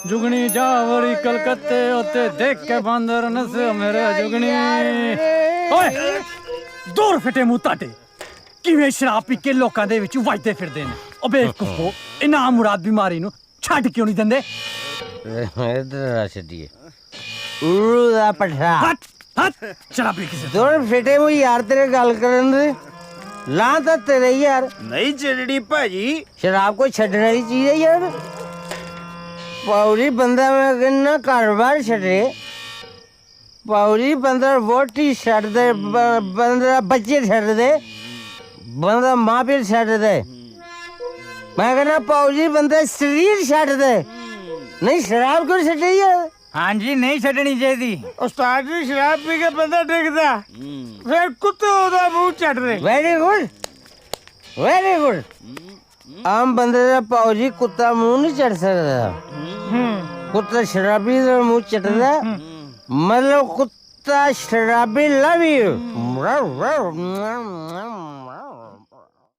जुगनी जावरी कलकत्ते होते देख के बंदर नस मेरे जुगनी ओए दूर फिटे मुंह ताटे किवें शराब पी के लोकां दे विच वजदे फिरदे ने ओ बेवकूफो इना मुराद बीमारी नु छड्ड क्यों नहीं दिंदे इधर छड्डिए उल्लू दा पठा हट हट शराबी किसे दूर फिटे मुंह यार तेरे गल करन दे ला तो तेरे यार नहीं छड़ी भाजी शराब को छड्डने वाली चीज है यार पौड़ी बंदा मैं कहना कारोबार छड़े पौड़ी बंदा वोटी छड़ दे बंदा बच्चे छड़ दे बंदा माँ प्यो छड़ दे मैं कहना पौड़ी बंदा शरीर छड़ दे नहीं शराब को छड़े यार हां जी नहीं छड्डनी चाहिदी उस्ताद जी शराब पी के बंदा डिगदा फिर कुत्ते ओदा मुंह चट दे वेरी गुड आम बंदे दा पौड़ी कुत्ता मुंह नहीं चढ़ सकदा कुत्ता शराबी दा मुंह चटदा मतलब कुत्ता शराबी लव यू